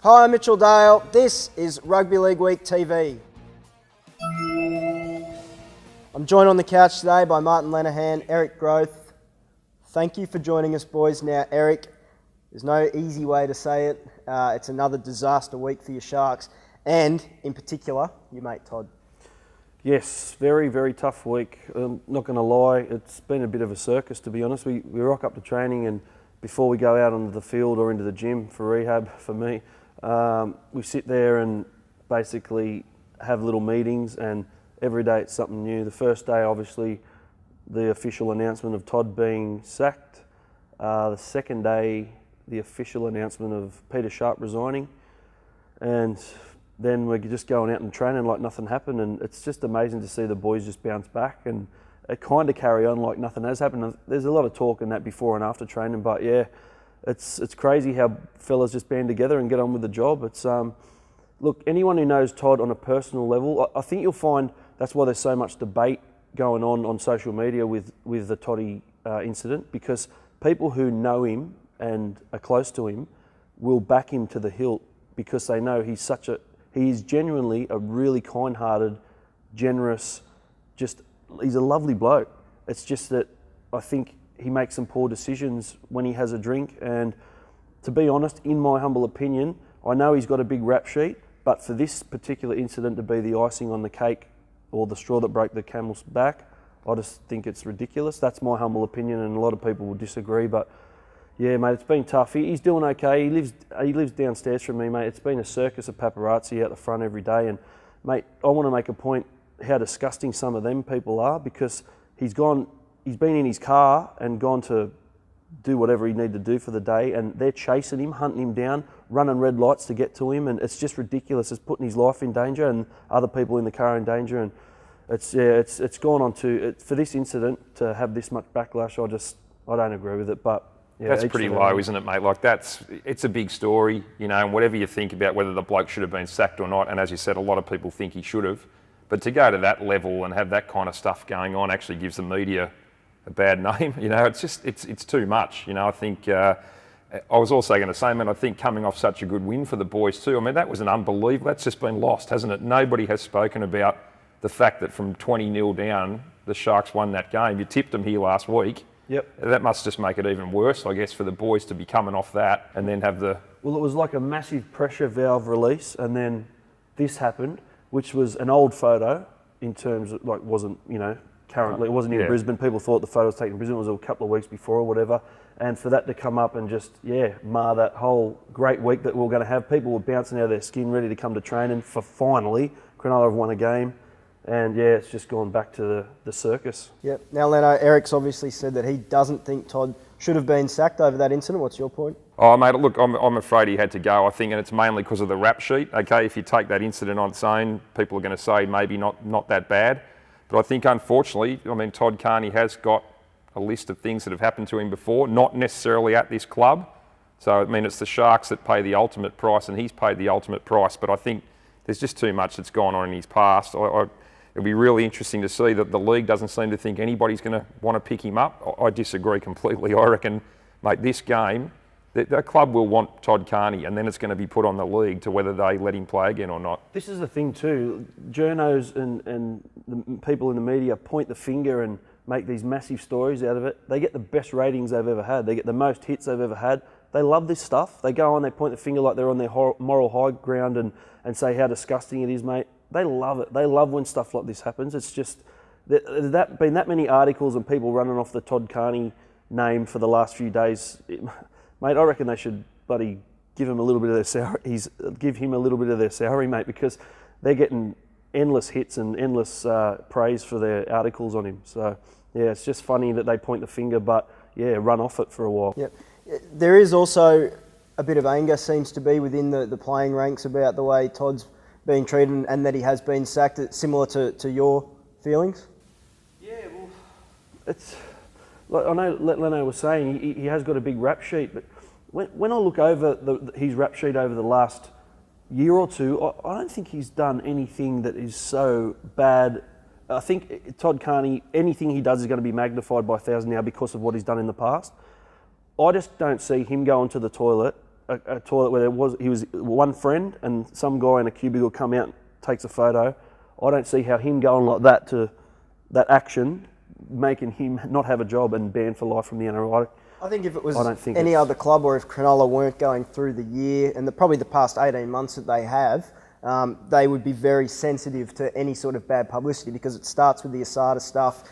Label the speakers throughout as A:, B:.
A: Hi, I'm Mitchell Dale. This is Rugby League Week TV. I'm joined on the couch today by Martin Lenihan, Eric Groth. Thank you for joining us, boys. Now, Eric, there's no easy way to say it. It's another disaster week for your Sharks, and in particular, your mate Todd.
B: Yes, very, very tough week. I'm not going to lie, it's been a bit of a circus, to be honest. We rock up to training, and before we go out onto the field or into the gym for rehab, for me, we sit there and basically have little meetings, and every day it's something new. The first day, obviously, the official announcement of Todd being sacked. The second day, the official announcement of Peter Sharp resigning. And then we're just going out and training like nothing happened, and it's just amazing to see the boys just bounce back and kind of carry on like nothing has happened. There's a lot of talk in that before and after training, but yeah, it's crazy how fellas just band together and get on with the job. It's look, anyone who knows Todd on a personal level, I think you'll find that's why there's so much debate going on social media with the Toddy incident, because people who know him and are close to him will back him to the hilt because they know he is genuinely a really kind-hearted, generous, he's a lovely bloke. It's just that I think he makes some poor decisions when he has a drink, and to be honest, in my humble opinion, I know he's got a big rap sheet, but for this particular incident to be the icing on the cake or the straw that broke the camel's back, I just think it's ridiculous. That's my humble opinion, and a lot of people will disagree, but yeah, mate, it's been tough. He's doing okay. He lives downstairs from me, mate. It's been a circus of paparazzi out the front every day, and mate, I want to make a point how disgusting some of them people are, because he's been in his car and gone to do whatever he needed to do for the day, and they're chasing him, hunting him down, running red lights to get to him, and it's just ridiculous. It's putting his life in danger and other people in the car in danger, and it's gone on to for this incident to have this much backlash. I don't agree with it, but yeah,
C: that's pretty low, isn't it, mate? Like it's a big story, you know, and whatever you think about whether the bloke should have been sacked or not, and as you said, a lot of people think he should have, but to go to that level and have that kind of stuff going on actually gives the media a bad name. You know, it's too much. You know, I think I was also going to say, man, I think coming off such a good win for the boys too. I mean, that was an unbelievable. That's just been lost, hasn't it? Nobody has spoken about the fact that from 20-0 down, the Sharks won that game. You tipped them here last week.
B: Yep.
C: That must just make it even worse, I guess, for the boys to be coming off that and then have the...
B: Well, it was like a massive pressure valve release, and then this happened, which was an old photo in terms of, like, wasn't, you know, currently, it wasn't in Brisbane. People thought the photo was taken in Brisbane. It was a couple of weeks before or whatever. And for that to come up and just, mar that whole great week that we were going to have. People were bouncing out of their skin, ready to come to training for finally, Cronulla have won a game. And yeah, it's just gone back to the circus.
A: Yep. Now, Leno, Eric's obviously said that he doesn't think Todd should have been sacked over that incident. What's your point?
C: Oh, mate, look, I'm afraid he had to go, I think, and it's mainly because of the rap sheet. Okay, if you take that incident on its own, people are going to say maybe not that bad. But I think, unfortunately, I mean, Todd Carney has got a list of things that have happened to him before, not necessarily at this club. So, I mean, it's the Sharks that pay the ultimate price, and he's paid the ultimate price. But I think there's just too much that's gone on in his past. It'll be really interesting to see that the league doesn't seem to think anybody's going to want to pick him up. I disagree completely. I reckon, mate, this game, the club will want Todd Carney, and then it's going to be put on the league to whether they let him play again or not.
B: This is the thing too. Journos and the people in the media point the finger and make these massive stories out of it. They get the best ratings they've ever had. They get the most hits they've ever had. They love this stuff. They go on, they point the finger like they're on their moral high ground and say how disgusting it is, mate. They love it. They love when stuff like this happens. It's just there's been that many articles and people running off the Todd Carney name for the last few days. Mate, I reckon they should bloody give him a little bit of their salary. Give him a little bit of their salary, mate, because they're getting endless hits and endless praise for their articles on him. So yeah, it's just funny that they point the finger, but yeah, run off it for a while.
A: Yep. There is also a bit of anger seems to be within the playing ranks about the way Todd's being treated and that he has been sacked. It's similar to your feelings?
B: Yeah, well, it's like I know Leno was saying he has got a big rap sheet, but when I look over his rap sheet over the last year or two, I don't think he's done anything that is so bad. I think Todd Carney, anything he does is going to be magnified by 1,000 now because of what he's done in the past. I just don't see him going to the toilet a toilet where he was one friend and some guy in a cubicle come out and takes a photo. I don't see how him going like that to that action making him not have a job and banned for life from the NRL.
A: I think if it was any other club, or if Cronulla weren't going through the year and probably the past 18 months that they have, they would be very sensitive to any sort of bad publicity, because it starts with the Asada stuff,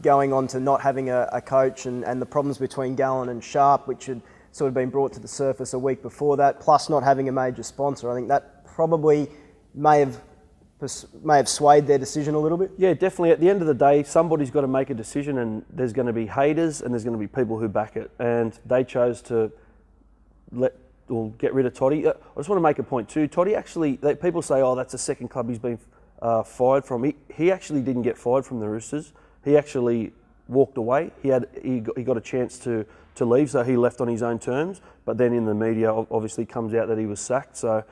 A: going on to not having a coach and the problems between Gallen and Sharp, which had sort of been brought to the surface a week before that, plus not having a major sponsor. I think that probably may have swayed their decision a little bit.
B: Yeah, definitely. At the end of the day, somebody's got to make a decision, and there's going to be haters and there's going to be people who back it. And they chose to get rid of Toddy. I just want to make a point too. Toddy actually, people say, oh, that's the second club he's been fired from. He actually didn't get fired from the Roosters. He actually walked away. He got a chance to leave, so he left on his own terms. But then in the media, obviously comes out that he was sacked. So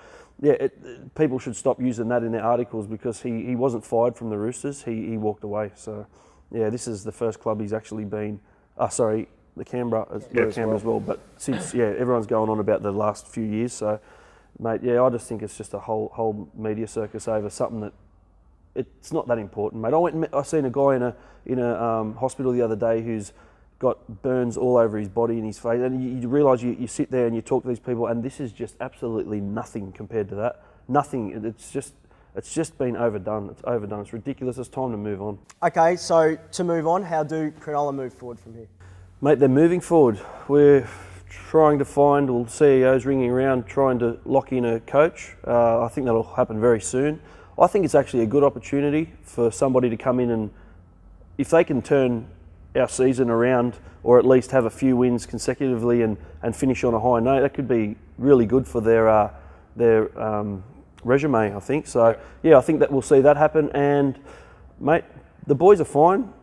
B: yeah, people should stop using that in their articles, because he wasn't fired from the Roosters. He walked away. So yeah, this is the first club he's actually been. The Canberra as well. But since everyone's going on about the last few years. So mate, I just think it's just a whole media circus over something that it's not that important, mate. I seen a guy in a hospital the other day who's got burns all over his body and his face, and you realise you sit there and you talk to these people, and this is just absolutely nothing compared to that. Nothing. It's just been overdone. It's overdone. It's ridiculous. It's time to move on.
A: Okay, so to move on, how do Cronulla move forward from here?
B: Mate, they're moving forward. We're trying to find, CEOs ringing around trying to lock in a coach. I think that'll happen very soon. I think it's actually a good opportunity for somebody to come in, and if they can turn our season around, or at least have a few wins consecutively and finish on a high note, that could be really good for their resume, I think. So yeah, I think that we'll see that happen. And mate, the boys are fine.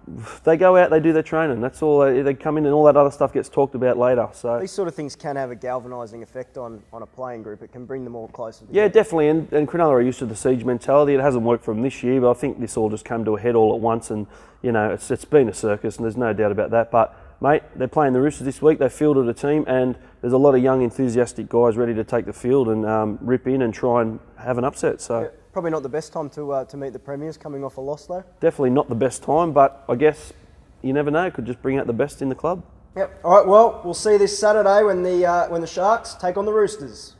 B: They go out, they do their training. That's all. They come in, and all that other stuff gets talked about later. So
A: these sort of things can have a galvanising effect on a playing group. It can bring them all closer together.
B: Yeah, definitely. And Cronulla are used to the siege mentality. It hasn't worked for them this year, but I think this all just came to a head all at once. And it's been a circus, and there's no doubt about that. But mate, they're playing the Roosters this week. They fielded a team, and there's a lot of young, enthusiastic guys ready to take the field and rip in and try and have an upset. So.
A: Yeah. Probably not the best time to meet the Premiers, coming off a loss though.
B: Definitely not the best time, but I guess you never know. It could just bring out the best in the club.
A: Yep. All right. Well, we'll see this Saturday when the Sharks take on the Roosters.